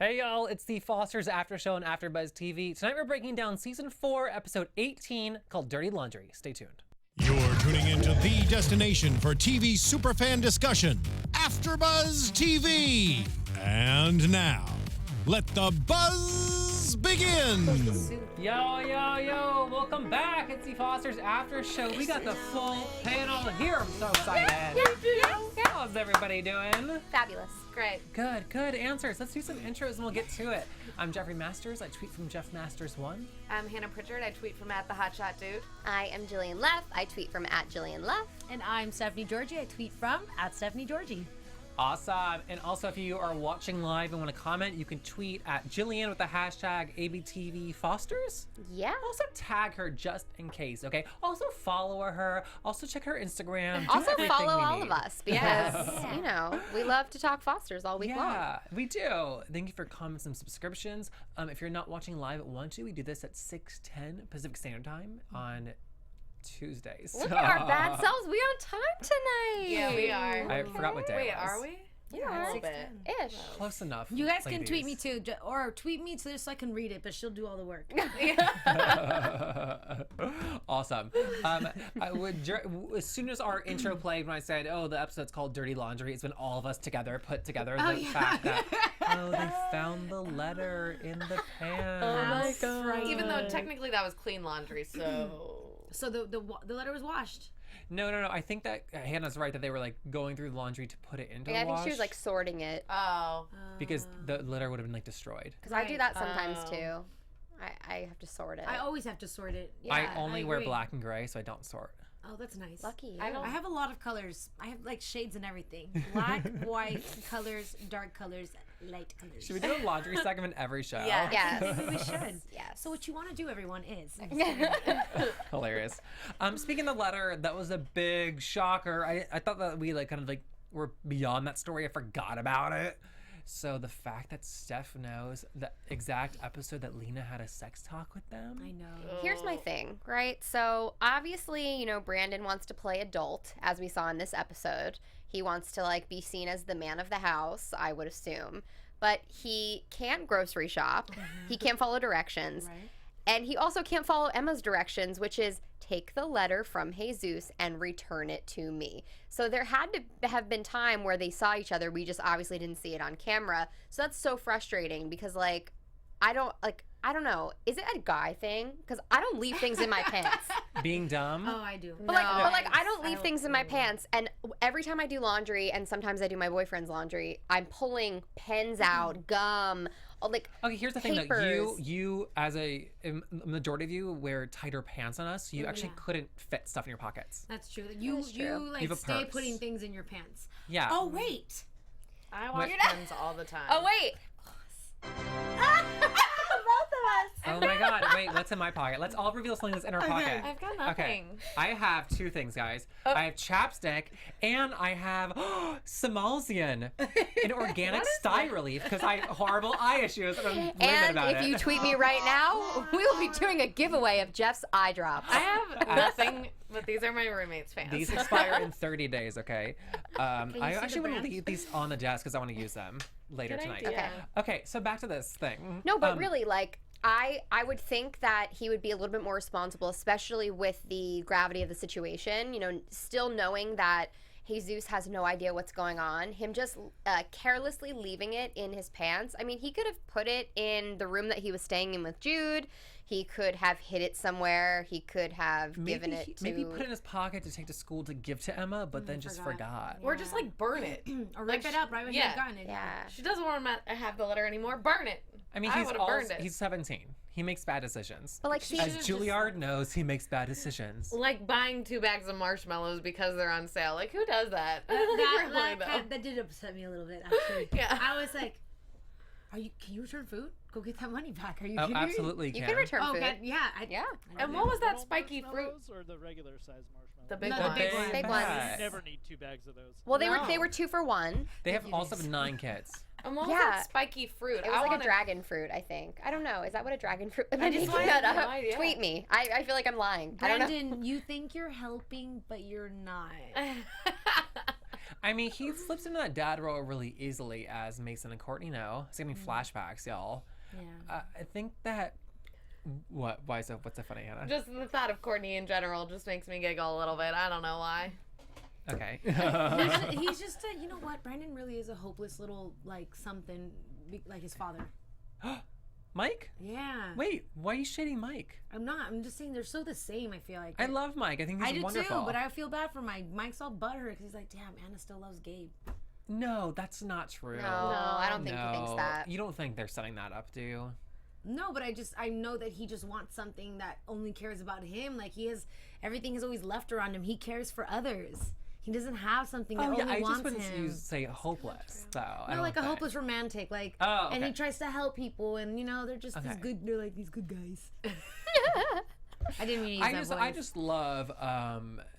Hey y'all, it's the Foster's After Show on AFTERBUZZ TV. Tonight we're breaking down Season 4, Episode 18, called Dirty Laundry. Stay tuned. You're tuning into the destination for TV superfan discussion, AFTERBUZZ TV. And now, let the buzz begin. Yo, welcome back. It's the Foster's After Show. We got the full panel here. I'm so excited. How's everybody doing? Fabulous. Great. Good answers. Let's do some intros and we'll get to it. I'm Jeffrey Masters. I tweet from Jeff Masters 1. I'm Hannah Prichard. I tweet from @TheHotShotDude. I am Jillian Leff. I tweet from @Jillian Leff. And I'm Stephanie Giorgi. I tweet from @StephanieGiorgi. Awesome. And also, if you are watching live and want to comment, you can tweet at Jillian with the hashtag ABTVFosters. Yeah. Also tag her just in case, okay? Also follow her. Also check her Instagram. Do Also everything follow we all need. of us because, you know, we love to talk Fosters all week long. Yeah, we do. Thank you for comments and subscriptions. If you're not watching live at 1-2, we do this at 6:10 Pacific Standard Time on Tuesdays. Look at our bad selves. We on time tonight. Yeah, we are. I forgot what day Wait, it was. are we? Yeah, a little bit. Ish. Close enough. You guys can ladies. tweet me too, or tweet me just so I can read it, but she'll do all the work. Awesome. I would, as soon as our intro played, when I said, "Oh, the episode's called Dirty Laundry," it's when all of us together put together the fact that they found the letter in the pan. Oh my God. Right. Even though technically that was clean laundry, so. So the letter was washed. No. I think that Hannah's right that they were like going through the laundry to put it into Yeah, I wash. think she was like sorting it. Oh. Because the litter would have been like destroyed. Because I do that sometimes Oh. too. I have to sort it. I always have to sort it. Yeah, I only wear agree. black and gray, so I don't sort. Oh, that's nice. Lucky you. I don't- I have a lot of colors. I have like shades and everything. Black, white colors, dark colors, light colors. Should we do a laundry segment every show? Yeah. Yes. Maybe we should. Yes. So what you want to do, everyone, is Hilarious. Speaking of the letter, that was a big shocker. I thought that we like kind of like were beyond that story. I forgot about it. So the fact that Steph knows the exact episode that Lena had a sex talk with them. I know. Here's my thing, right? So obviously, you know, Brandon wants to play adult, as we saw in this episode. He wants to like be seen as the man of the house, I would assume. But he can't grocery shop. He can't follow directions. Right. And he also can't follow Emma's directions, which is take the letter from Jesus and return it to me. So there had to have been time where they saw each other. We just obviously didn't see it on camera. So that's so frustrating because like, I don't know. Is it a guy thing? Because I don't leave things in my pants. Being dumb. Oh, I do. But like I don't leave things in my pants, and every time I do laundry, and sometimes I do my boyfriend's laundry, I'm pulling pens out, gum, like Okay, here's the thing though. papers. You as a majority of you wear tighter pants than us. So you actually couldn't fit stuff in your pockets. That's true. You That's true. you You like have a stay purse. putting things in your pants. Yeah. Oh wait. I wash pens all the time. Oh wait. Both of us. Oh my God! Wait, what's in my pocket? Let's all reveal something that's in our pocket. I've got Okay, nothing. I have two things, guys. I have chapstick and I have Samalzian, an organic sty relief because I have horrible eye issues and I'm livid And about if it. you tweet me right now, we will be doing a giveaway of Jeff's eye drops. I have nothing, but these are my roommate's pants. These expire in 30 days, okay? I see the actually want to brand? leave these on the desk because I want to use them later Good tonight. idea. Okay, so back to this thing. No, but really, like, I would think that he would be a little bit more responsible, especially with the gravity of the situation. You know, still knowing that Jesus has no idea what's going on. Him just carelessly leaving it in his pants. I mean, he could have put it in the room that he was staying in with Jude. He could have hid it somewhere. He could have given it to... Maybe put it in his pocket to take to school to give to Emma, but then just forgot. Or just like burn it. Or rip it up right when yeah. you've gotten it. Yeah. She doesn't want to have the letter anymore. Burn it. I mean, I would've burned it. he's 17. He makes bad decisions. But, like, she As should've Juilliard knows, he makes bad decisions. Like buying 2 bags of marshmallows because they're on sale. Like, who does that? That did upset me a little bit, actually. Yeah. I was like, can you return food? Go get that money back. Are you Oh, kidding me? absolutely You can return Oh, food. okay. Yeah. Yeah. And what was that spiky fruit? Marshmallows or the regular size marshmallows? The big No, one. the big one. Big bag. ones. You never need 2 bags of those. Well, they No. were 2 for 1. They have you also guys. 9 kids. And what was Yeah. that spiky fruit? It was like a dragon fruit, I think. I don't know. Is that what a dragon fruit? Am I just making have that no up? idea. Tweet me. I feel like I'm lying. I don't know. Brandon, you think you're helping, but you're not. I mean, he slips into that dad role really easily as Mason and Courtney know. It's giving flashbacks, y'all. Yeah. I think that... What? Why so? What's so funny, Hannah? Just the thought of Courtney in general just makes me giggle a little bit. I don't know why. Okay. He's just you know what? Brandon really is a hopeless little, like, something, like his father. Mike? Yeah. Wait, why are you shading Mike? I'm not. I'm just saying they're so the same, I feel like. I love Mike. I think he's I do wonderful. too, but I feel bad for Mike. Mike's all butthurt because he's like, damn, Anna still loves Gabe. No, that's not true. No, I don't think he thinks that. You don't think they're setting that up, do you? No, but I know that he just wants something that only cares about him. Like, everything is always left around him. He cares for others. He doesn't have something that only I wants just wouldn't him. say hopeless, though. No, like a hopeless romantic, like, Oh, and he okay. tries to help people, and you know they're just these Okay. good. They're like these good guys. I didn't mean to use that voice. I just love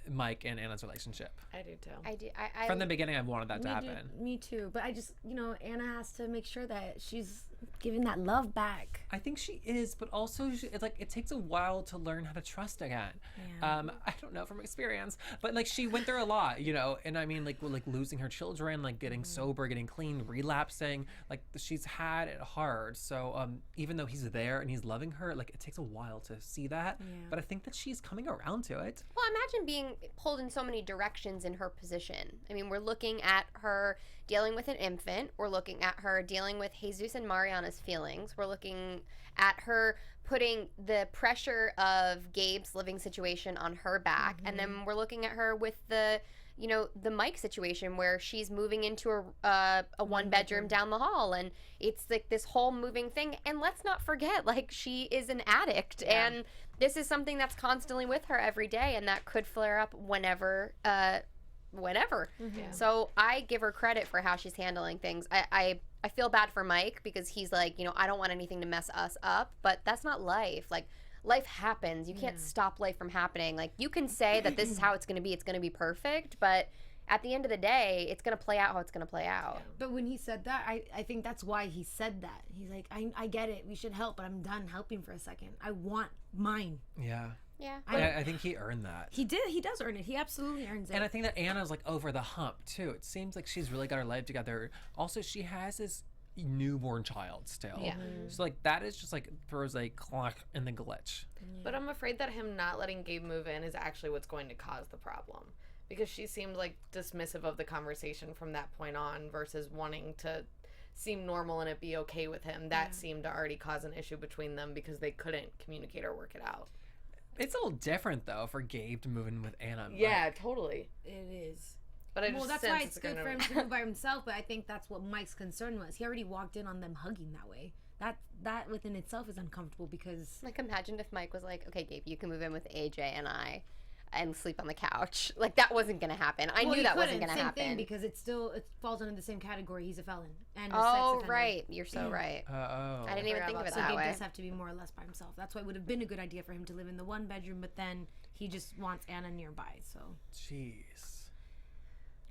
Mike and Anna's relationship. I do too. I do. From the beginning, I've wanted that to happen. Me too. But I just, Anna has to make sure that she's giving that love back. I think she is, but also it's like it takes a while to learn how to trust again. Yeah. I don't know from experience, but like she went through a lot, and I mean like losing her children, like getting sober, getting clean, relapsing, like she's had it hard. So even though he's there and he's loving her, like it takes a while to see that. Yeah. But I think that she's coming around to it. Well, imagine being pulled in so many directions in her position. I mean, we're looking at her dealing with an infant. We're looking at her dealing with Jesus and Mariana's feelings. We're looking at her putting the pressure of Gabe's living situation on her back. And then we're looking at her with the Mike situation where she's moving into a one bedroom down the hall, and it's like this whole moving thing. And let's not forget, like, she is an addict, and this is something that's constantly with her every day, and that could flare up whenever. So I give her credit for how she's handling things. I feel bad for Mike because he's like, I don't want anything to mess us up, but that's not life. Like, life happens. You can't stop life from happening. Like, you can say that this is how it's going to be perfect, but at the end of the day, it's going to play out how it's going to play out. But when he said that, I think that's why he said that. He's like, I get it. We should help, but I'm done helping for a second. I want mine. Yeah. Yeah. I think he earned that. He did. He does earn it. He absolutely earns it. And I think that Anna's like over the hump too. It seems like she's really got her life together. Also, she has this newborn child still. Yeah. So like that is just like throws a clock in the glitch. But I'm afraid that him not letting Gabe move in is actually what's going to cause the problem. Because she seemed like dismissive of the conversation from that point on versus wanting to seem normal and it be okay with him. That seemed to already cause an issue between them because they couldn't communicate or work it out. It's a little different though for Gabe to move in with Anna. Yeah, totally. It is. But I just That's sense why it's good for him to move by himself, but I think that's what Mike's concern was. He already walked in on them hugging that way. That within itself is uncomfortable because... Like, imagine if Mike was like, okay, Gabe, you can move in with AJ and I and sleep on the couch. Like, that wasn't going to happen. I knew that wasn't going to happen. Same thing, because it falls under the same category. He's a felon. And a Oh, sex offender. right. You're so right. Oh. I didn't even think of it So that Gabe way. does have to be more or less by himself. That's why it would have been a good idea for him to live in the one bedroom, but then he just wants Anna nearby, so... Jeez.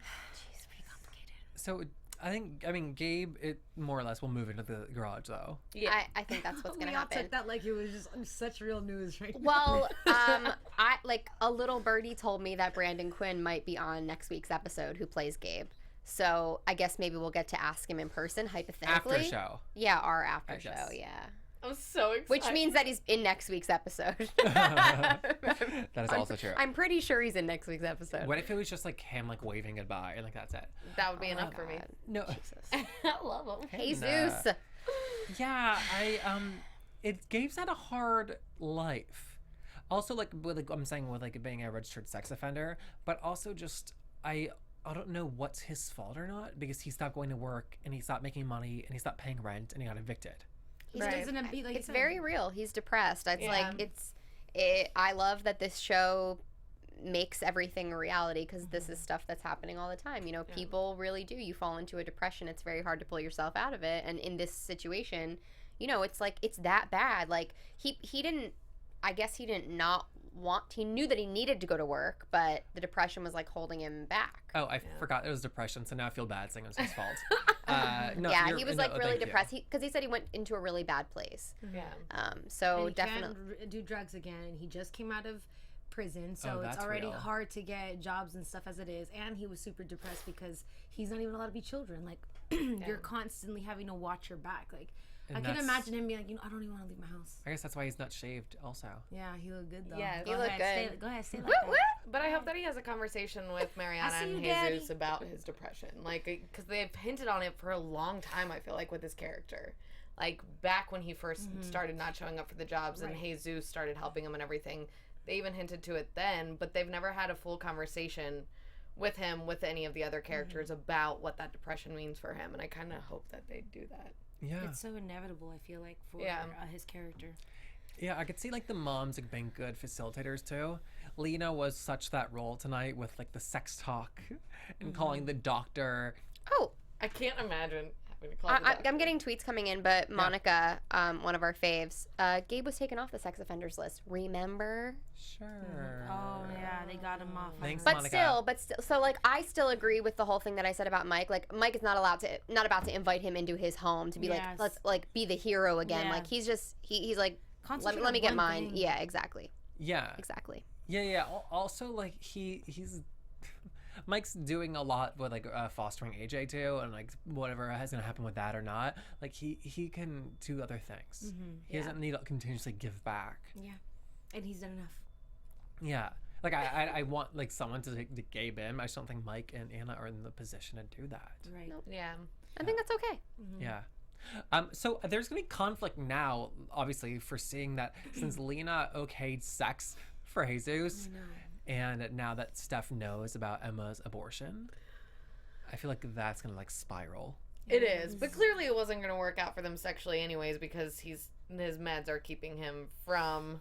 Jeez, pretty complicated. So I mean, Gabe, it more or less will move into the garage though. Yeah. I think that's what's going We to all happen. took that like it was just such real news right now. Well, I like a little birdie told me that Brandon Quinn might be on next week's episode, who plays Gabe. So I guess maybe we'll get to ask him in person, hypothetically. After show. Yeah, our after show. guess. Yeah. I'm so excited. Which means that he's in next week's episode. That is also true. I'm pretty sure he's in next week's episode. What if it was just like him like waving goodbye and like that's it? that would be enough for me. God. No. Jesus. I love him. Jesus. Yeah, Gabe's had a hard life. Also, like I'm saying with like being a registered sex offender, but also just I don't know what's his fault or not because he stopped going to work and he stopped making money and he stopped paying rent and he got evicted. Right. It's very real. He's depressed. It's Yeah. like I love that this show makes everything a reality because this is stuff that's happening all the time. You know, people really do. You fall into a depression. It's very hard to pull yourself out of it. And in this situation, you know, it's like it's that bad. Like he didn't. I guess he didn't not want. He knew that he needed to go to work, but the depression was like holding him back. Oh, I forgot it was depression, so now I feel bad saying it was his fault. No, yeah, he was like really thank you. depressed because he said he went into a really bad place. Yeah. So And he definitely. can't do drugs again. He just came out of prison, so Oh, it's that's already real. hard to get jobs and stuff as it is. And he was super depressed because he's not even allowed to be children. Like, you're constantly having to watch your back. Like, And I can that's- imagine him being like, I don't even want to leave my house. I guess that's why he's not shaved. Also. Yeah, he looked good though. Yeah, he looked good. Go ahead, stay like Woo, that. woo. But I hope that he has a conversation with Mariana see and you, Daddy. Jesus about his depression. Like, because they've hinted on it for a long time, I feel like, with his character. Like, back when he first started not showing up for the jobs and Jesus started helping him and everything, they even hinted to it then, but they've never had a full conversation with him, with any of the other characters about what that depression means for him. And I kind of hope that they do that. Yeah. It's so inevitable, I feel like, for his character. Yeah, I could see like the moms like being good facilitators too. Lena was such that role tonight with like the sex talk and calling the doctor. Oh, I can't imagine having to call the I'm doctor. getting tweets coming in, but Monica, one of our faves, Gabe was taken off the sex offenders list. Remember? Sure. Oh yeah, they got him off. Thanks, But Monica. still, so like I still agree with the whole thing that I said about Mike. Like Mike is not about to invite him into his home to be like, Yes. let's like be the hero again. Yeah. Like he's just he's like, Concentrate let me on get one mine. thing. Yeah, exactly, Yeah. exactly. Yeah. Also, like he's Mike's doing a lot with like fostering AJ too, and like whatever is gonna happen with that or not. Like he can do other things. He doesn't need to continuously give back. Yeah, and he's done enough. Yeah. Like I want like someone to Gabe him. I just don't think Mike and Anna are in the position to do that. Right. Nope. Yeah. I think that's okay. Yeah. So there's gonna be conflict now, obviously, for seeing that since Lena okayed sex for Jesus, and now that Steph knows about Emma's abortion, I feel like that's gonna like spiral. It is, but clearly it wasn't going to work out for them sexually anyways because his meds are keeping him from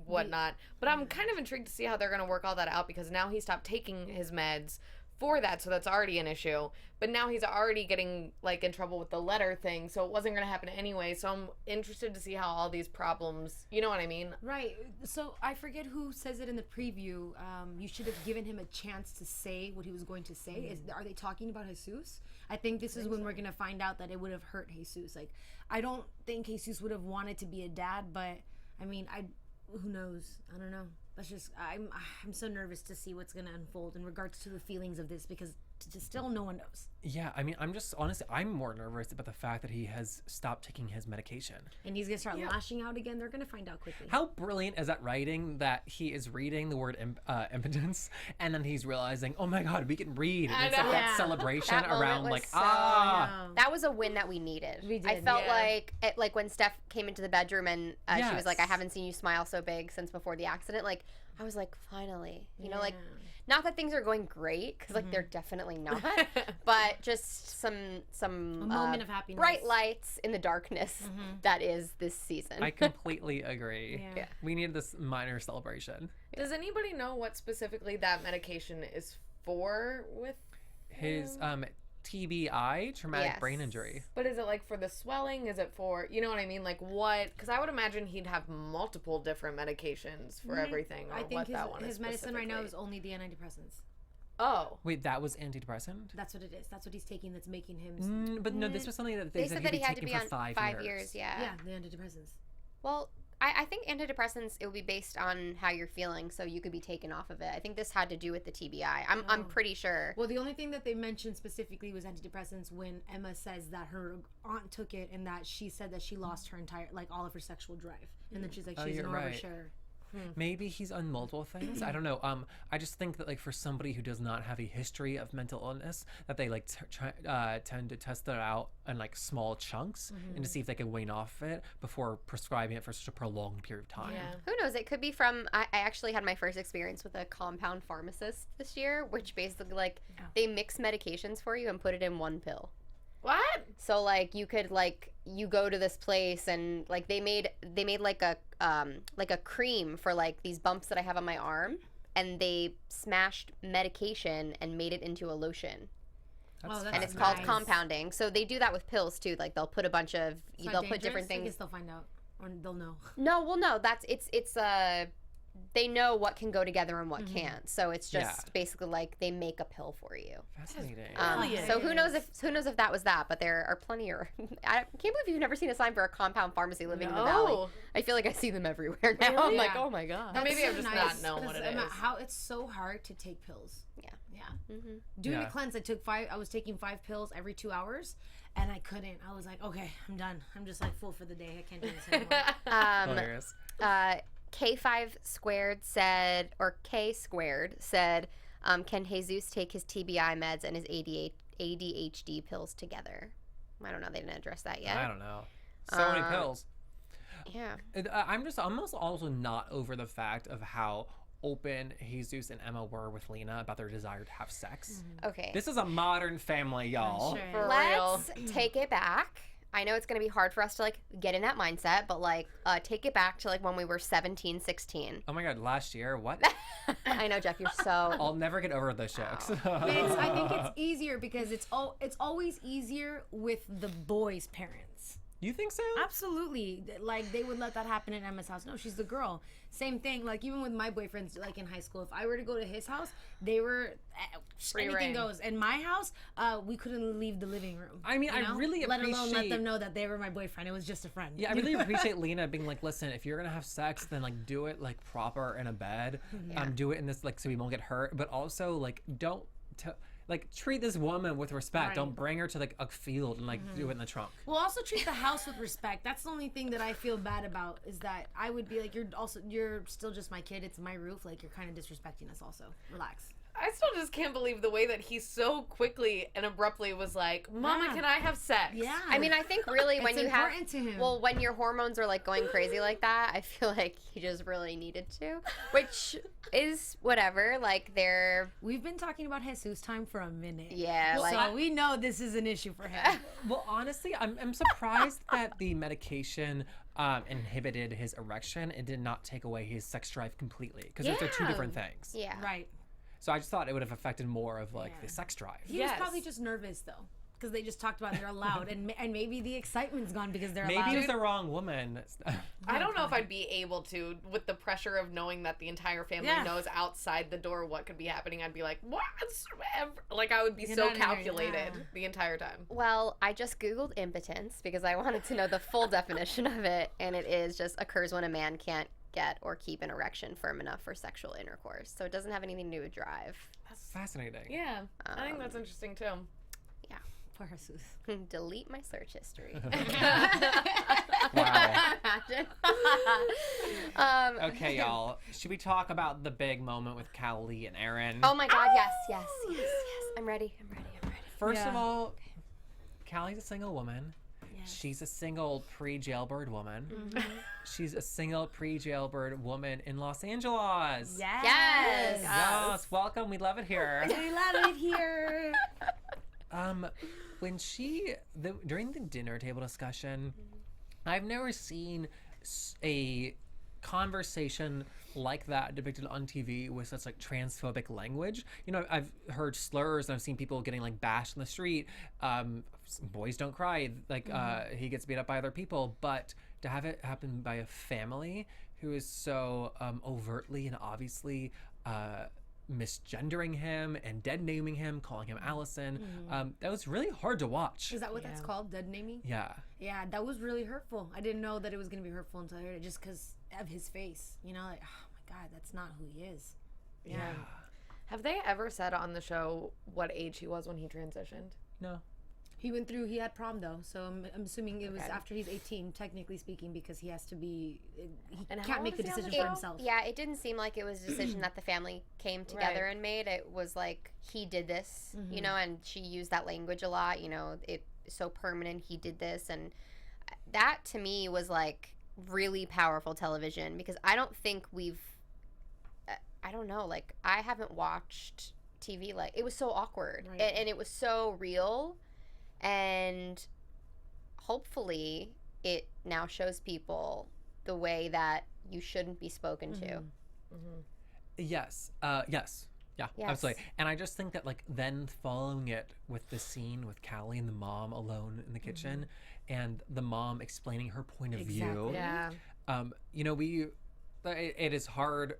whatnot. But I'm kind of intrigued to see how they're going to work all that out because now he stopped taking his meds for that, so that's already an issue. But now he's already getting like in trouble with the letter thing, so it wasn't going to happen anyway. So I'm interested to see how all these problems, you know what I mean? Right. So I forget who says it in the preview. You should have given him a chance to say what he was going to say. Are they talking about Jesus? I think this is when we're gonna find out that it would have hurt Jesus. Like, I don't think Jesus would have wanted to be a dad, but I mean, who knows? I don't know. That's just I'm so nervous to see what's gonna unfold in regards to the feelings of this because just still no one knows. Yeah, I mean, I'm more nervous about the fact that he has stopped taking his medication. And he's gonna start lashing out again. They're gonna find out quickly. How brilliant is that writing that he is reading the word impotence and then he's realizing, oh my God, we can read. And it's like know. that Yeah. celebration That moment around was like, so- That was a win that we needed. We did, I felt yeah. like when Steph came into the bedroom and she was like, "I Yes. haven't seen you smile so big since before the accident." Like, I was like, finally, you know, like, Yeah. not that things are going great because like they're definitely not, but just some A moment of happiness. bright lights in the darkness that is this season. I completely agree. Yeah. We need this minor celebration. Does anybody know what specifically that medication is for with His TBI, traumatic Yes. brain injury. But is it like for the swelling? Is it for, you know what I mean? Like what? Because I would imagine he'd have multiple different medications for everything. Or I what think that one his is medicine right now is specifically. only the antidepressants. Oh. Wait, that was antidepressant? That's what it is. That's what he's taking. That's making him. But no, this was something that they said that he had to taking be for on 5 years. Yeah, Yeah. the antidepressants. Well, I think antidepressants, it would be based on how you're feeling, so you could be taken off of it. I think this had to do with the TBI. I'm pretty sure. Well, the only thing that they mentioned specifically was antidepressants when Emma says that her aunt took it and that she said that she lost her entire, like, all of her sexual drive. And then she's like, she's you're an right. overshare. Maybe he's on multiple things. I don't know. I just think that like for somebody who does not have a history of mental illness, that they like tend to test it out in like small chunks and to see if they can wane off it before prescribing it for such a prolonged period of time. Yeah. Who knows? It could be from. I actually had my first experience with a compound pharmacist this year, which basically like they mix medications for you and put it in one pill. What? So like you could like you go to this place and like they made like a cream for like these bumps that I have on my arm, and they smashed medication and made it into a lotion. Oh, that's And it's nice. called compounding. So they do that with pills too. Like they'll put a bunch of It's not they'll put different dangerous? I things. guess they'll find out. Or they'll know. No, well, no. That's it's they know what can go together and what can't. So it's just Yeah. basically like they make a pill for you. Fascinating. So who knows if that was that? But there are plenty of. I can't believe you've never seen a sign for a compound pharmacy living in the valley. I feel like I see them everywhere now. I'm like, oh my god. Maybe I'm just not knowing what it is. How it's so hard to take pills. Yeah. Doing the cleanse, I was taking 5 pills every 2 hours, and I couldn't. I was like, okay, I'm done. I'm just like full for the day. I can't do this anymore. Hilarious. K5 squared said, or K squared said, can Jesus take his TBI meds and his ADHD pills together? I don't know. They didn't address that yet. I don't know. So many pills. Yeah. I'm also not over the fact of how open Jesus and Emma were with Lena about their desire to have sex. Okay. This is a modern family, y'all. For Let's take it back. I know it's going to be hard for us to like get in that mindset, but like take it back to like when we were 17, 16. Oh my god, last year? What? I know, Jeff, you're so... I'll never get over those jokes. I think it's easier because it's always easier with the boy's parents. You think so? Absolutely. Like, they would let that happen in Emma's house. No, she's the girl. Same thing. Like, even with my boyfriends, like in high school, if I were to go to his house, they were anything reign. goes. In my house, we couldn't leave the living room. I mean, you know? I really let alone let appreciate- them know that they were my boyfriend. It was just a friend. Yeah, I really appreciate Lena being like, listen, if you're gonna have sex, then like do it like proper in a bed. Do it in this like so we won't get hurt, but also like don't like treat this woman with respect. Right. Don't bring her to like a field and like do it in the trunk. Well, also treat the house with respect. That's the only thing that I feel bad about is that I would be like, you're still just my kid. It's my roof. Like, you're kind of disrespecting us also. Relax. I still just can't believe the way that he so quickly and abruptly was like, Mama, can I have sex? Yeah. I mean, I think really when It's you have... important to him. Well, when your hormones are like going crazy like that, I feel like he just really needed to. Which is whatever. Like, they're... We've been talking about Jesus time for a minute. Yeah, like... So we know this is an issue for him. Well, honestly, I'm surprised that the medication inhibited his erection and did not take away his sex drive completely because those are two different things. Yeah. Right. So I just thought it would have affected more of like the sex drive. He was probably just nervous though, because they just talked about they're allowed, and maybe the excitement's gone because they're allowed. Maybe it was the wrong woman. I don't know if I'd be able to, with the pressure of knowing that the entire family knows outside the door what could be happening. I'd be like, what? Like, I would be so calculated the entire time. Well, I just Googled impotence because I wanted to know the full definition of it, and it is just occurs when a man can't get or keep an erection firm enough for sexual intercourse. So it doesn't have anything to do with drive. That's fascinating. Yeah, I think that's interesting too. Yeah. Poor Jesus. Delete my search history. Wow. Imagine. Okay, y'all. Should we talk about the big moment with Callie and Aaron? Oh my God! Yes. I'm ready. First of all, Callie's a single woman. She's a single pre-jailbird woman. She's a single pre-jailbird woman in Los Angeles. Yes. Yes, welcome. We love it here. We love it here. When during the dinner table discussion, I've never seen a conversation like that depicted on TV with such like transphobic language. You know, I've heard slurs and I've seen people getting like bashed in the street. Boys don't cry. Like he gets beat up by other people, but to have it happen by a family who is so overtly and obviously misgendering him and dead naming him, calling him Allison, that was really hard to watch. Is that what that's called? Dead naming? Yeah. Yeah, that was really hurtful. I didn't know that it was going to be hurtful until I heard it just because of his face. You know, like, oh my God, that's not who he is. Yeah. Have they ever said on the show what age he was when he transitioned? No. He had prom though, so I'm assuming it was after he's 18, technically speaking, because he has to be, he can't make the decision for himself. Yeah, it didn't seem like it was a decision that the family came together and made. It was like, he did this, you know, and she used that language a lot, you know, it's so permanent, he did this, and that to me was like really powerful television, because I don't think I don't know, like, I haven't watched TV, like, it was so awkward, and it was so real. And hopefully it now shows people the way that you shouldn't be spoken to. Yes. Yeah, absolutely. And I just think that like then following it with the scene with Callie and the mom alone in the kitchen and the mom explaining her point of view. Yeah. You know, it is hard.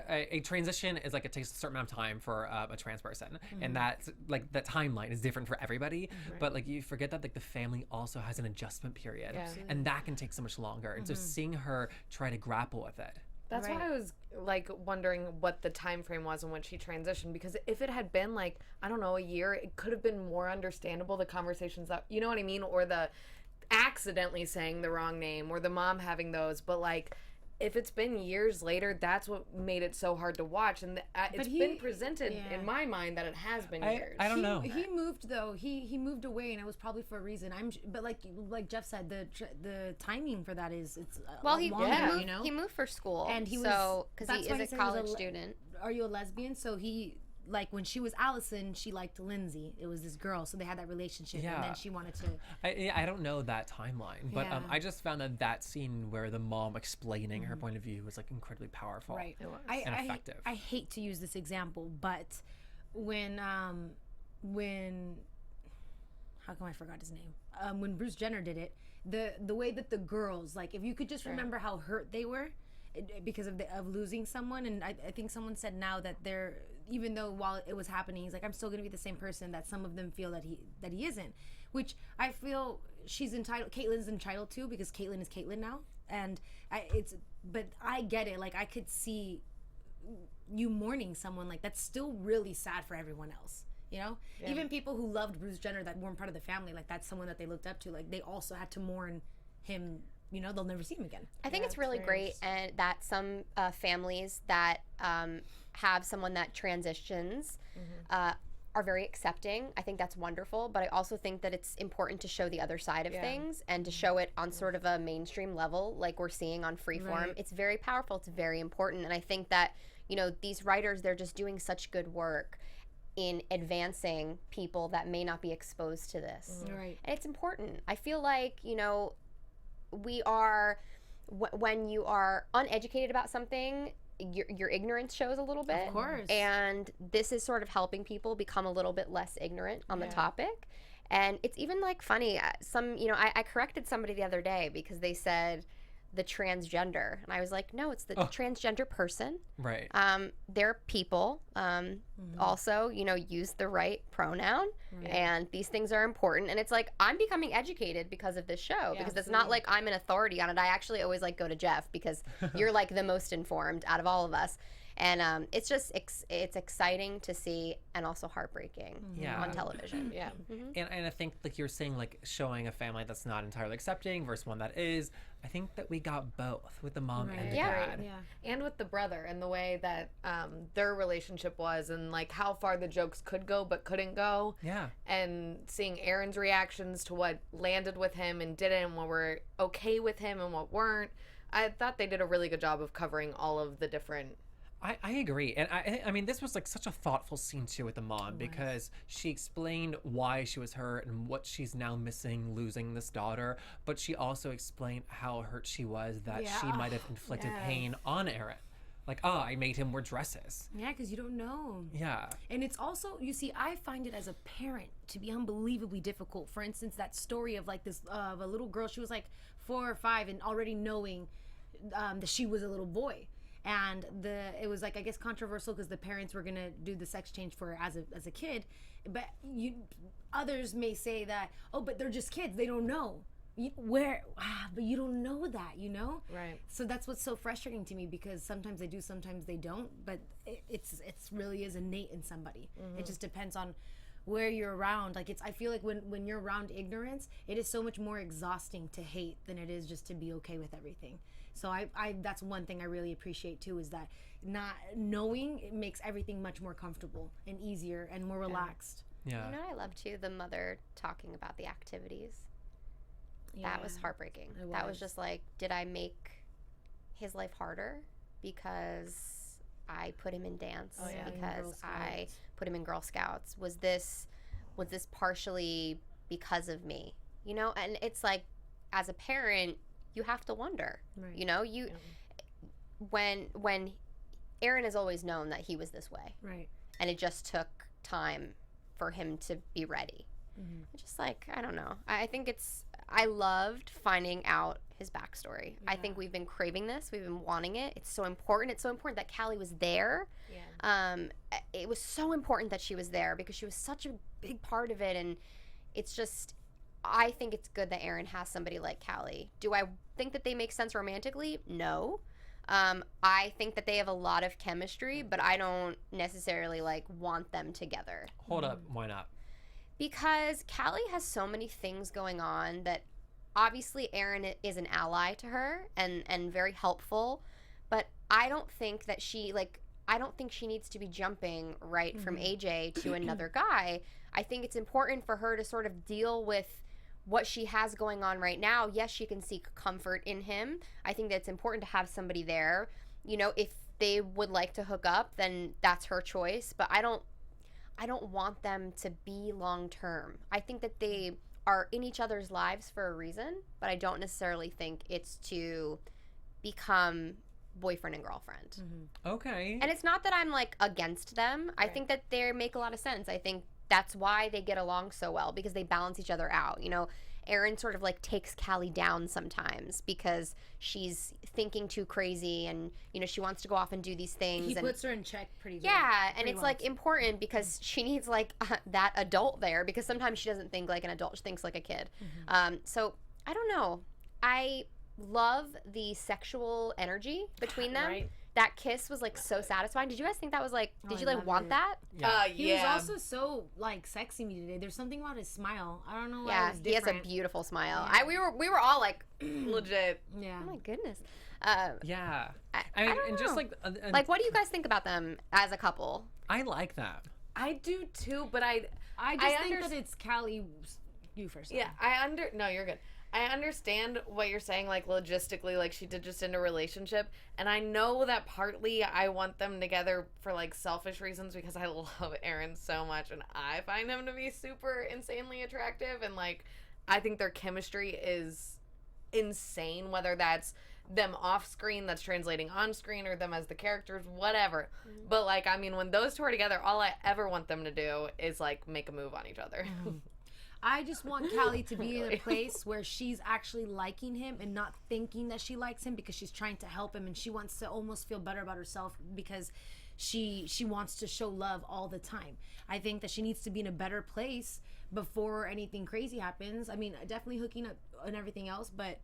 A transition is like it takes a certain amount of time for a trans person, and that's like the timeline is different for everybody. But like you forget that like the family also has an adjustment period, and that can take so much longer. And so seeing her try to grapple with it. That's why I was like wondering what the time frame was in which she transitioned, because if it had been like, I don't know, a year, it could have been more understandable, the conversations that, you know what I mean, or the accidentally saying the wrong name or the mom having those. But like, if it's been years later, that's what made it so hard to watch. And it's been presented in my mind that it has been years. I don't know. He moved though. He moved away, and it was probably for a reason. But like Jeff said, the timing for that is it's he longer, moved, he moved for school, and he because he why is a college student. Are you a lesbian? So he. Like when she was Allison, she liked Lindsay. It was this girl, so they had that relationship, and then she wanted to. I don't know that timeline, but I just found that scene where the mom explaining her point of view was like incredibly powerful, Right, and effective. I hate to use this example, but when how come I forgot his name? When Bruce Jenner did it, the way that the girls, like, if you could just remember how hurt they were because of losing someone, and I think someone said now that they're, even though while it was happening, he's like, I'm still gonna be the same person, that some of them feel that he isn't, which I feel Caitlin's entitled to, because Caitlyn is Caitlyn now, and but I get it, like I could see you mourning someone, like that's still really sad for everyone else, you know? Even people who loved Bruce Jenner that weren't part of the family, like that's someone that they looked up to, like they also had to mourn him. You know, they'll never see him again. I think it's really great, and that some families that have someone that transitions are very accepting. I think that's wonderful, but I also think that it's important to show the other side of things, and to show it on sort of a mainstream level, like we're seeing on Freeform. Right. It's very powerful. It's very important, and I think that, you know, these writers, they're just doing such good work in advancing people that may not be exposed to this. Right. And it's important. I feel like, you know, we are, when you are uneducated about something, your ignorance shows a little bit. Of course. And this is sort of helping people become a little bit less ignorant on the topic. And it's even like funny, I corrected somebody the other day because they said the transgender, and I was like, no, it's the transgender person. Right. They're people. Also, you know, use the right pronoun, and these things are important. And it's like, I'm becoming educated because of this show, because it's not like I'm an authority on it. I actually always like go to Jeff, because you're like the most informed out of all of us. And it's just it's exciting to see, and also heartbreaking on television. And I think, like you're saying, like showing a family that's not entirely accepting versus one that is. I think that we got both with the mom and the dad. And with the brother, and the way that their relationship was, and like how far the jokes could go but couldn't go. And seeing Aaron's reactions to what landed with him and didn't, and what were okay with him and what weren't. I thought they did a really good job of covering all of the different. I agree, and I mean, this was like such a thoughtful scene too with the mom, because she explained why she was hurt and what she's now missing losing this daughter, but she also explained how hurt she was that she might have inflicted pain on Aaron. Like, I made him wear dresses. Yeah, because you don't know. Yeah. And it's also, you see, I find it as a parent to be unbelievably difficult. For instance, that story of like this, of a little girl, she was like 4 or 5, and already knowing that she was a little boy. And it was like, I guess, controversial because the parents were gonna do the sex change for her as a kid, but others may say that, but they're just kids, they don't know. But you don't know that, you know? Right. So that's what's so frustrating to me, because sometimes they do, sometimes they don't, but it's really is innate in somebody. It just depends on where you're around. Like, I feel like when you're around ignorance, it is so much more exhausting to hate than it is just to be okay with everything. So I that's one thing I really appreciate too, is that not knowing, it makes everything much more comfortable and easier and more relaxed. Yeah. You know what I love too? The mother talking about the activities. That was heartbreaking. That was just like, did I make his life harder because I put him in dance? Because I put him in Girl Scouts? Was this partially because of me? You know, and it's like, as a parent, you have to wonder. You know, when Aaron has always known that he was this way, and it just took time for him to be ready. Just like, I don't know. I think I loved finding out his backstory. I think we've been craving this. We've been wanting it. It's so important. It's so important that Callie was there. Yeah. It was so important that she was there because she was such a big part of it. And it's just, I think it's good that Aaron has somebody like Callie. Do I think that they make sense romantically? No. I think that they have a lot of chemistry, but I don't necessarily like want them together. Hold up. Why not? Because Callie has so many things going on that obviously Aaron is an ally to her and very helpful, but I don't think that she needs to be jumping right from AJ to another guy. I think it's important for her to sort of deal with what she has going on right now. Yes, she can seek comfort in him. I think that it's important to have somebody there. You know, if they would like to hook up, then that's her choice, but I don't want them to be long term. I think that they are in each other's lives for a reason, but I don't necessarily think it's to become boyfriend and girlfriend. Okay. And it's not that I'm like against them. I think that they make a lot of sense. I think that's why they get along so well, because they balance each other out. You know, Aaron sort of like takes Callie down sometimes because she's thinking too crazy and, you know, she wants to go off and do these things. He and puts her in check pretty good. yeah, and it's like important because she needs like that adult there, because sometimes she doesn't think like an adult, she thinks like a kid. So I don't know. I love the sexual energy between them. Right. That kiss was like so satisfying. Did you guys think that was like, did I you like loved want it. that? He was also so like sexy me today. There's something about his smile. I don't know why. Yeah, It was he has a different. beautiful smile. Yeah. We were all like, Legit. Yeah. oh my goodness. Yeah. I I mean, don't and just know. like, Like, what do you guys think about them as a couple? I like that. I do too, but I just think that it's Callie. You first. Yeah, no, you're good. I understand what you're saying, like logistically, like she did just in a relationship, and I know that partly I want them together for like selfish reasons because I love Aaron so much and I find him to be super insanely attractive, and like I think their chemistry is insane, whether that's them off screen that's translating on screen or them as the characters, whatever. But like, I mean, when those two are together, all I ever want them to do is like make a move on each other. I just want Callie to be in a place where she's actually liking him and not thinking that she likes him because she's trying to help him and she wants to almost feel better about herself because she wants to show love all the time. I think that she needs to be in a better place before anything crazy happens. I mean, definitely hooking up and everything else, but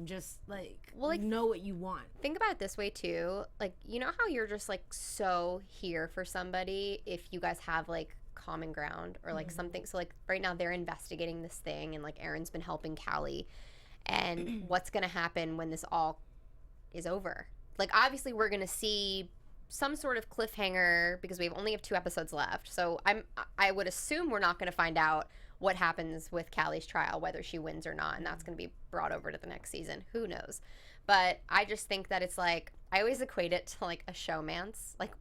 just like, know what you want. Think about it this way too. Like, you know how you're just like so here for somebody if you guys have like common ground or like something. So like right now they're investigating this thing and like Aaron's been helping Callie, and what's gonna happen when this all is over? Like obviously we're gonna see some sort of cliffhanger because we only have 2 episodes left. So I would assume we're not gonna find out what happens with Callie's trial, whether she wins or not, and that's gonna be brought over to the next season. Who knows? But I just think that it's like, I always equate it to like a showmance, like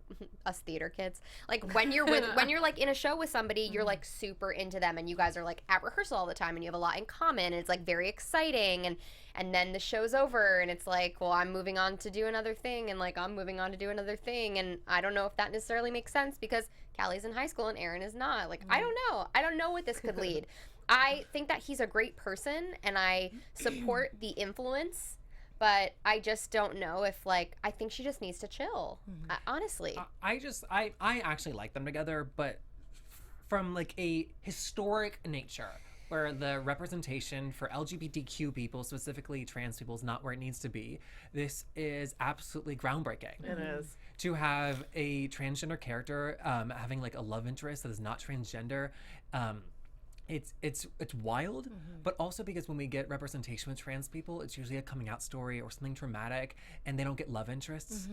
us theater kids. Like when you're like in a show with somebody, you're like super into them and you guys are like at rehearsal all the time and you have a lot in common and it's like very exciting, and then the show's over and it's like, well, I'm moving on to do another thing and like I'm moving on to do another thing, and I don't know if that necessarily makes sense because Callie's in high school and Aaron is not. Like I don't know what this could lead. I think that he's a great person and I support the influence, but I just don't know if like, I think she just needs to chill. Honestly. I actually like them together, but from like a historic nature where the representation for LGBTQ people, specifically trans people, is not where it needs to be. This is absolutely groundbreaking. It is. To have a transgender character having like a love interest that is not transgender, it's wild, but also because when we get representation with trans people, it's usually a coming out story or something traumatic, and they don't get love interests.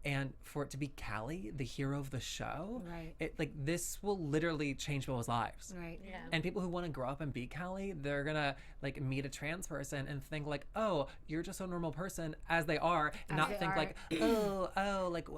And for it to be Callie, the hero of the show, Right. it like this will literally change people's lives. Right. Yeah. And people who want to grow up and be Callie, they're gonna like meet a trans person and think like, oh, you're just a normal person as they are, and not they think are. like, oh, like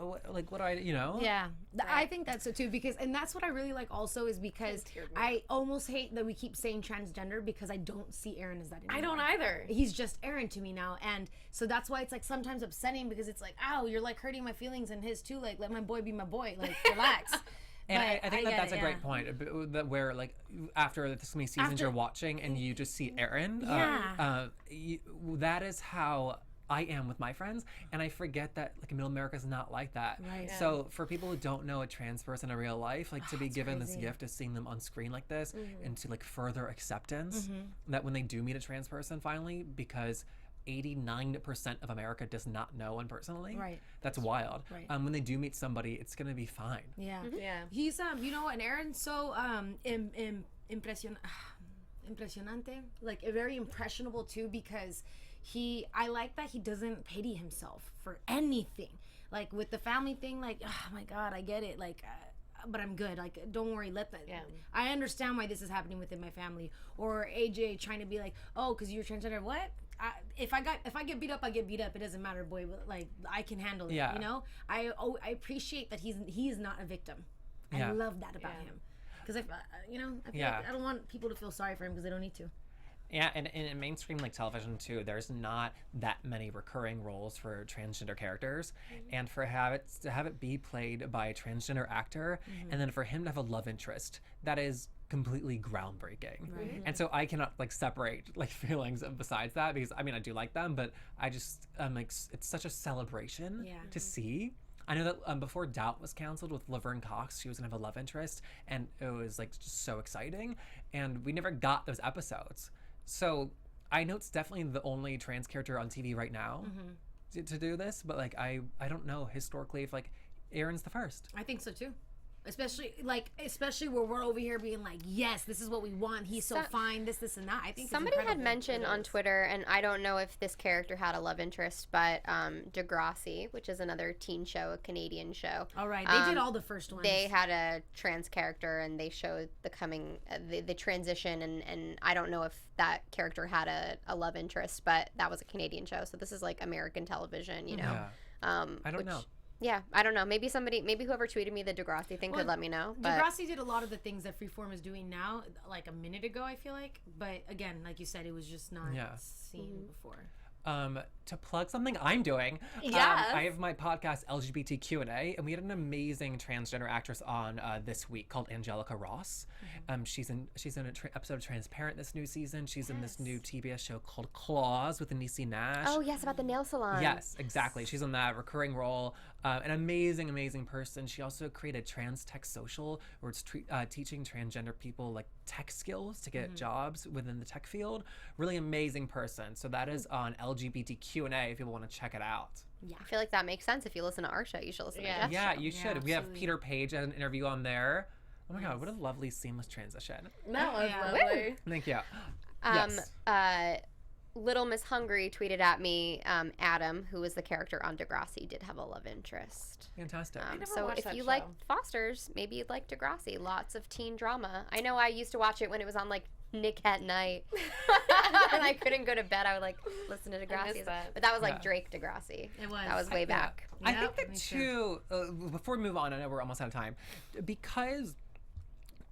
what do I, you know? Yeah, I think that's so too, because, and that's what I really like also is because I almost hate that we keep saying transgender because I don't see Aaron as that anymore. I don't either. He's just Aaron to me now, and so that's why it's like sometimes upsetting because it's like, ow, you're like hurting my feelings and his too. Like, let my boy be my boy. Like, relax. And But I think I that get that's it, a great yeah. point. That where like after this many seasons you're watching and you just see Aaron. Yeah. That is how I am with my friends, and I forget that like middle America is not like that. Right. Yeah. So for people who don't know a trans person in real life, like to be given this crazy. gift of seeing them on screen like this, and to like further acceptance that when they do meet a trans person finally, because 89% of America does not know one personally. Right. That's wild. Right. When they do meet somebody, it's gonna be fine. Yeah. Yeah. He's you know, and Aaron's so impresionante, like very impressionable too, because I like that he doesn't pity himself for anything. Like with the family thing, like, oh my God, I get it. Like, but I'm good. Like, don't worry. Let that. Yeah. I understand why this is happening within my family. Or AJ trying to be like, oh, because you're transgender. What? If I get beat up, I get beat up. It doesn't matter, boy. But, like, I can handle it. Yeah. You know. I appreciate that he is not a victim. Yeah. I love that about him. Because I feel Yeah. like I don't want people to feel sorry for him because they don't need to. Yeah, and in mainstream like television too, there's not that many recurring roles for transgender characters, and to have it be played by a transgender actor, and then for him to have a love interest, that is completely groundbreaking. And so I cannot like separate like feelings besides that, because I mean I do like them, but I just like it's such a celebration to see. I know that before Doubt was canceled with Laverne Cox, she was gonna have a love interest, and it was like just so exciting, and we never got those episodes. So I know it's definitely the only trans character on TV right now to do this, but like I don't know historically if like Aaron's the first. I think so too. Especially where we're over here being like, yes, this is what we want. He's so fine. This, and that. I think Somebody it's had incredible. mentioned on Twitter, and I don't know if this character had a love interest, but Degrassi, which is another teen show, a Canadian show. All right, they did all the first ones. They had a trans character, and they showed the transition, and I don't know if that character had a love interest, but that was a Canadian show. So this is like American television, you know. Yeah. I don't know. Yeah, I don't know. Maybe whoever tweeted me the Degrassi thing could let me know. But Degrassi did a lot of the things that Freeform is doing now, like a minute ago, I feel like. But again, like you said, it was just not seen before. To plug something I'm doing, Yes. I have my podcast LGBT Q&A, and we had an amazing transgender actress on this week called Angelica Ross. She's in an episode of Transparent this new season. She's in this new TBS show called Claws with Niecy Nash. oh yes, about the nail salon. Yes, exactly. She's on that recurring role. An amazing person. She also created Trans Tech Social, where it's teaching transgender people like tech skills to get jobs within the tech field. Really amazing person. So that is on LGBT Q&A if people want to check it out. I feel like that makes sense. If you listen to our show, you should listen to Jeff's Yeah, show. you should. We have Peter Page had an interview on there. Oh my God, what a lovely seamless transition. That was Yeah. lovely. Thank you. Yes. Little Miss Hungry tweeted at me, Adam, who was the character on Degrassi, did have a love interest. Fantastic. never So watched if that you show. like Fosters, maybe you'd like Degrassi. Lots of teen drama. I know I used to watch it when it was on like Nick at Night. And I couldn't go to bed. I would like listen to Degrassi. missed that. But that was like Drake Degrassi. It was. That was way back. I Yep, think that me too, before we move on, I know we're almost out of time, because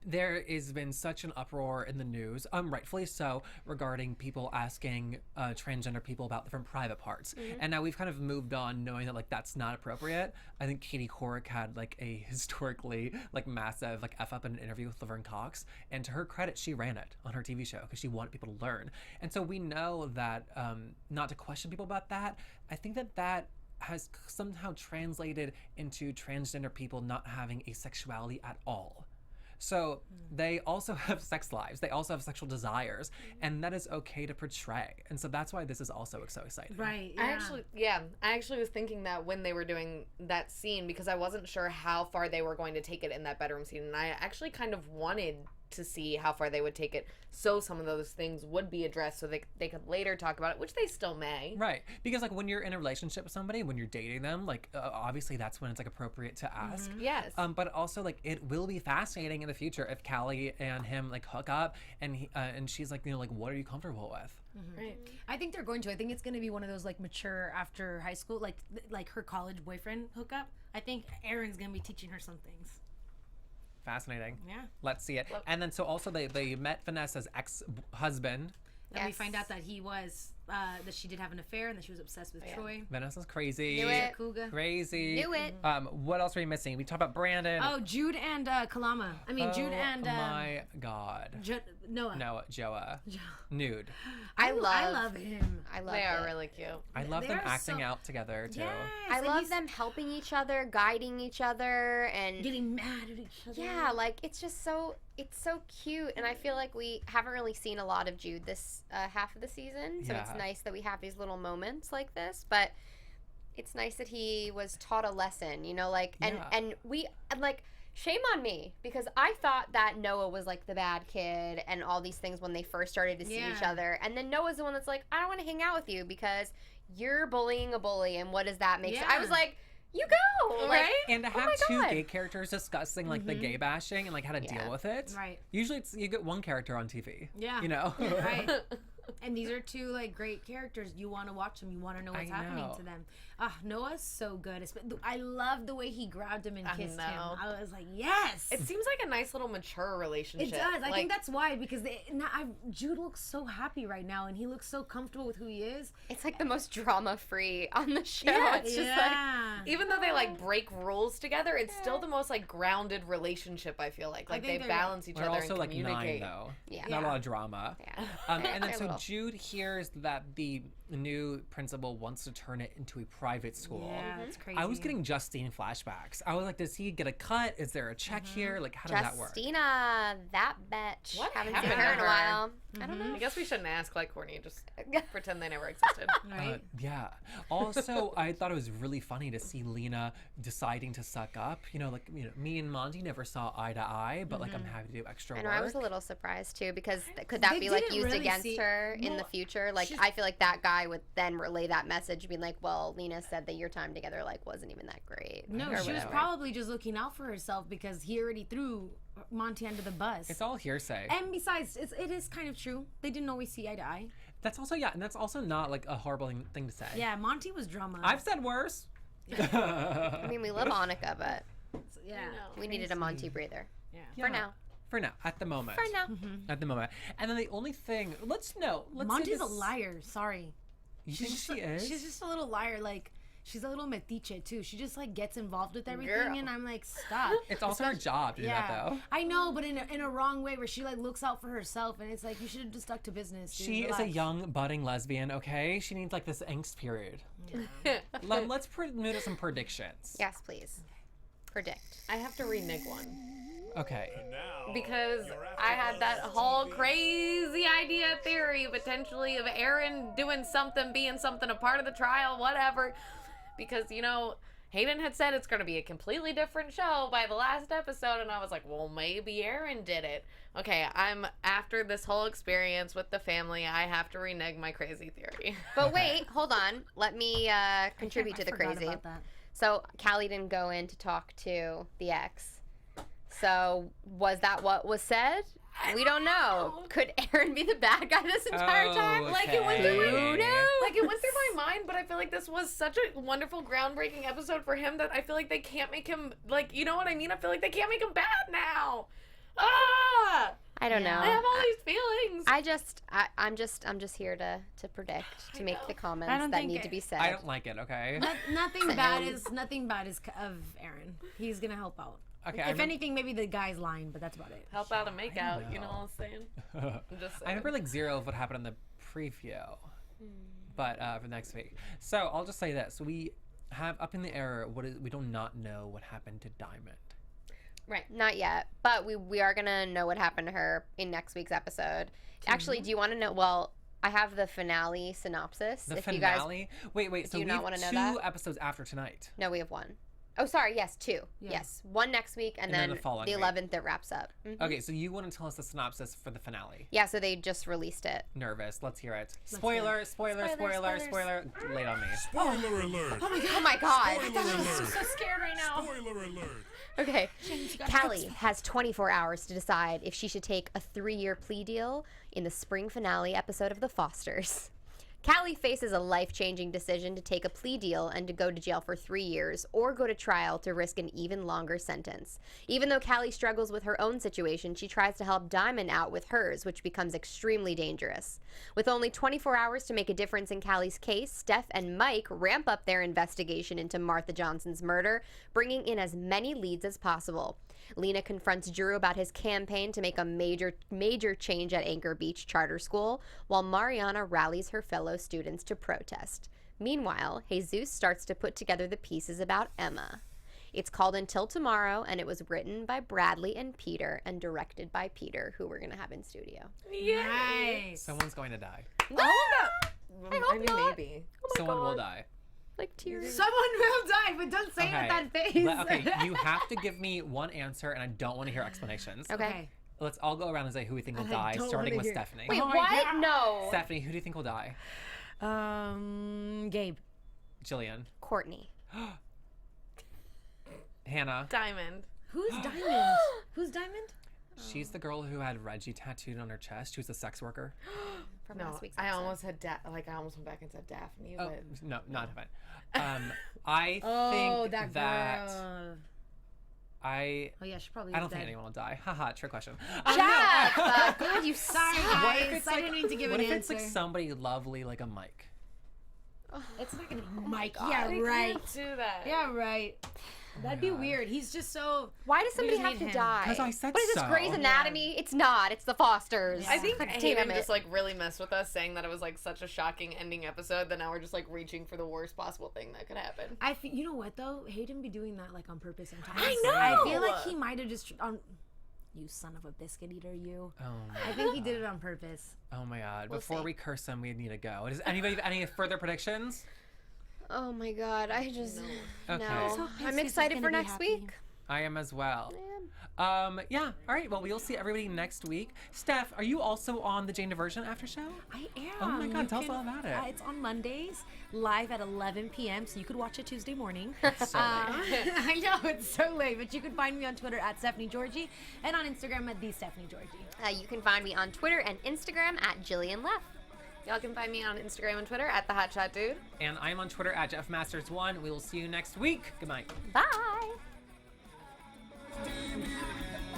there has been such an uproar in the news, rightfully so, regarding people asking transgender people about different private parts. And now we've kind of moved on knowing that like that's not appropriate. I think Katie Couric had like a historically like massive like F up in an interview with Laverne Cox, and to her credit, she ran it on her TV show because she wanted people to learn. And so we know that not to question people about that. I think that has somehow translated into transgender people not having a sexuality at all. So they also have sex lives. They also have sexual desires, and that is okay to portray. And so that's why this is also so exciting. Right. I actually was thinking that when they were doing that scene, because I wasn't sure how far they were going to take it in that bedroom scene, and I actually kind of wanted to see how far they would take it, so some of those things would be addressed, so they could later talk about it, which they still may. Right, because like when you're in a relationship with somebody, when you're dating them, like obviously that's when it's like appropriate to ask. Yes. But also like it will be fascinating in the future if Callie and him like hook up, and he and she's like, you know, like, what are you comfortable with? Right. I think they're going to. I think it's going to be one of those like mature after high school, like her college boyfriend hookup. I think Aaron's going to be teaching her some things. Fascinating. Yeah. Let's see it. And then so also they met Vanessa's ex-husband. And we Yes. find out that he was that she did have an affair and that she was obsessed with Troy. Vanessa's crazy. Knew it. Kuga. Crazy. Knew it. What else are we missing? We talked about Brandon. Oh, Jude and Kalama. I mean, Jude and my God. Noah. Joa. Nude. I love him. I love They are it. really cute. I love They them are acting so- out together too. Yes, I and love he's them helping each other, guiding each other, and getting mad at each other. yeah, like it's just so cute. And I feel like we haven't really seen a lot of Jude this half of the season, so it's Yeah. nice that we have these little moments like this. But it's nice that he was taught a lesson, you know, like and like. Shame on me, because I thought that Noah was like the bad kid and all these things when they first started to see each Yeah. other. And then Noah's the one that's like, I don't want to hang out with you because you're bullying a bully, and what does that make sense? I was like, you go, like, Right? And to Oh have my two God. gay characters discussing like the gay bashing and like how to Yeah. deal with it. Right. Usually it's you get one character on TV. Yeah. You know? Right. And these are two like great characters. You want to watch them. You want to know what's happening know. to them. Noah's so good. I love the way he grabbed him and I kissed him. know. I was like, yes. It seems like a nice little mature relationship. It does. I Like, think that's why, because Jude looks so happy right now, and he looks so comfortable with who he is. it's like the most drama free on the show. It's just like, yeah. even though they like break rules together, it's still the most like grounded relationship. I feel like think they they're- balance each But other also and like communicate. 9 though. Yeah. Not a lot of drama. yeah. And then They're so little. Jude hears that the new principal wants to turn it into a private school. Yeah, it's crazy. I was getting Justine flashbacks. I was like, does he get a cut? Is there a check here? Like, how does that work? Justina, that bitch. What Haven't seen happened her to in a her? while. I don't know. I guess we shouldn't ask like Courtney. Just pretend they never existed. right. Yeah. Also, I thought it was really funny to see Lena deciding to suck up. You know, like, you know, me and Monty never saw eye to eye, but like I'm happy to do extra I work. know, I was a little surprised too, because could that They be like didn't used really against see- her in the well, future? Like, she's- I feel like that guy would then relay that message, being like, well, Lena said that your time together like wasn't even that great. No, or she was whatever. probably just looking out for herself because he already threw Monty under the bus. It's all hearsay. And besides, it is kind of true. They didn't always see eye to eye. That's also, yeah, and that's also not like a horrible thing to say. Yeah, Monty was drama. I've said worse. I mean, we love Annika, but yeah. we needed a Monty breather. Yeah. For now. For now, at the moment. For now. At the moment. And then the only thing, let's say Monty's a this- liar. Sorry. You think she is? She's just a little liar. Like, she's a little metiche too. She just like gets involved with everything, Girl. and I'm like, stop. It's also her job to do that, though. I know, but in a wrong way where she like looks out for herself, and it's like you should have just stuck to business. Dude. She is a Relax. young, budding lesbian, okay? She needs, like, this angst period. Let's move to some predictions. Yes, please. Predict. I have to renege one. Okay. Because I had that whole crazy idea theory potentially of Aaron doing something, being something, a part of the trial, whatever. Because, you know, Hayden had said it's going to be a completely different show by the last episode, and I was like, well, maybe Aaron did it. Okay, after this whole experience with the family, I have to renege my crazy theory. But wait, hold on. Let me contribute to the forgot crazy. about that. So Callie didn't go in to talk to the ex. So was that what was said? We don't know. Could Aaron be the bad guy this entire time? Like, it went through my Okay. Like, it went through my mind, but I feel like this was such a wonderful, groundbreaking episode for him that I feel like they can't make him, like, you know what I mean? I feel like they can't make him bad now. Ah! I don't know. I have all these feelings. I'm just here to predict, to make the I comments don't that think need it- to be said. I don't like it, okay? Nothing bad is of Aaron. He's gonna help out. Okay, If anything, maybe the guy's lying, but that's about it. Help out and make out, you know what I'm saying? I'm just saying. I remember, like, zero of what happened in the preview. But for next week. So I'll just say this. We have up in the air, we do not know what happened to Diamond. Right. Not yet, but we are gonna know what happened to her in next week's episode. Actually, do you want to know? Well, I have the finale synopsis. The if finale? Wait. So you we not have wanna know 2 that? episodes after tonight. No, we have one. Oh, sorry. Yes, 2. Yeah. Yes, one next week, and, And then then the following the week. 11th it wraps up. Mhm. Okay, so you want to tell us the synopsis for the finale. Yeah. So they just released it. Nervous. Let's hear it. hear Spoiler. Late on me. Spoiler alert! Oh my God. Spoiler alert! so scared right now. Spoiler alert! Okay. Callie has 24 hours to decide if she should take a 3-year plea deal in the spring finale episode of The Fosters. Callie faces a life-changing decision to take a plea deal and to go to jail for 3 years or go to trial to risk an even longer sentence. Even though Callie struggles with her own situation, she tries to help Diamond out with hers, which becomes extremely dangerous. With only 24 hours to make a difference in Callie's case, Steph and Mike ramp up their investigation into Martha Johnson's murder, bringing in as many leads as possible. Lena confronts Drew about his campaign to make a major change at Anchor Beach Charter School, while Mariana rallies her fellow students to protest. Meanwhile, Jesus starts to put together the pieces about Emma. It's called Until Tomorrow, and it was written by Bradley and Peter and directed by Peter, who we're going to have in studio. Nice. Someone's going to die. I mean, maybe. Someone will die. Like tears. Someone will die, but don't say it with that face. Okay, you have to give me one answer, and I don't want to hear explanations. Okay. Let's all go around and say who we think will And I die, don't starting wanna with hear- Stephanie. Wait, Oh my what? God. No. Stephanie, who do you think will die? Gabe. Jillian. Courtney. Hannah. Diamond. Who's Diamond? Who's Diamond? She's the girl who had Reggie tattooed on her chest. She was a sex worker. From No, last week's I episode. almost had I almost went back and said Daphne, Oh, but no, not fine. I Oh, think that that girl. I Oh yeah, she probably. I don't is think dead. anyone will die. Haha, trick question. Jack! God, you Sorry, suck. guys. I didn't mean to give What an if answer. it's like somebody lovely like a Mike? It's not gonna be Mike. Yeah, I right. can't do that. Yeah, right. That'd be God. weird. He's just so. Why does We somebody just have need to him. die? 'Cause I said What is this, so. Grey's Anatomy? It's not. It's the Fosters. I think God Hayden damn it. just like really messed with us, saying that it was like such a shocking ending episode that now we're just like reaching for the worst possible thing that could happen. You know what though? Hayden be doing that like on purpose sometimes. I know! I feel like he might have just you son of a biscuit eater, you. Oh I think he did it on purpose. Oh my god. We'll Before see. we curse him, we need to go. Does anybody have any further predictions? Oh my God. I just. Okay. No. I'm Jesus is excited gonna for be next happy. week. I am as well. Yeah. All right. Well, we'll see everybody next week. Steph, are you also on the Jane Diversion after show? I am. Oh my God, You tell us all about it. It's on Mondays, live at 11 p.m. So you could watch it Tuesday morning. So I know it's so late, but you can find me on Twitter at Stephanie Giorgi and on Instagram at the Stephanie Giorgi. You can find me on Twitter and Instagram at Jillian Leff. Y'all can find me on Instagram and Twitter at the Hotshot Dude. And I'm on Twitter at JeffMasters1. We will see you next week. Good night. Bye.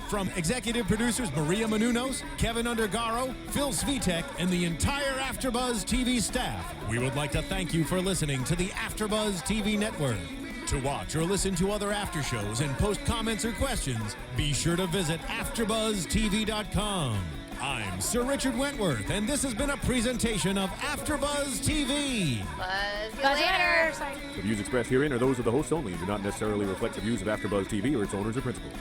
From executive producers Maria Menounos, Kevin Undergaro, Phil Svitek, and the entire AfterBuzz TV staff, we would like to thank you for listening to the AfterBuzz TV network. To watch or listen to other after shows and post comments or questions, be sure to visit AfterBuzzTV.com. I'm Sir Richard Wentworth, and this has been a presentation of AfterBuzz TV. Buzz you later. The views expressed herein are those of the hosts only and do not necessarily reflect the views of AfterBuzz TV or its owners or principals.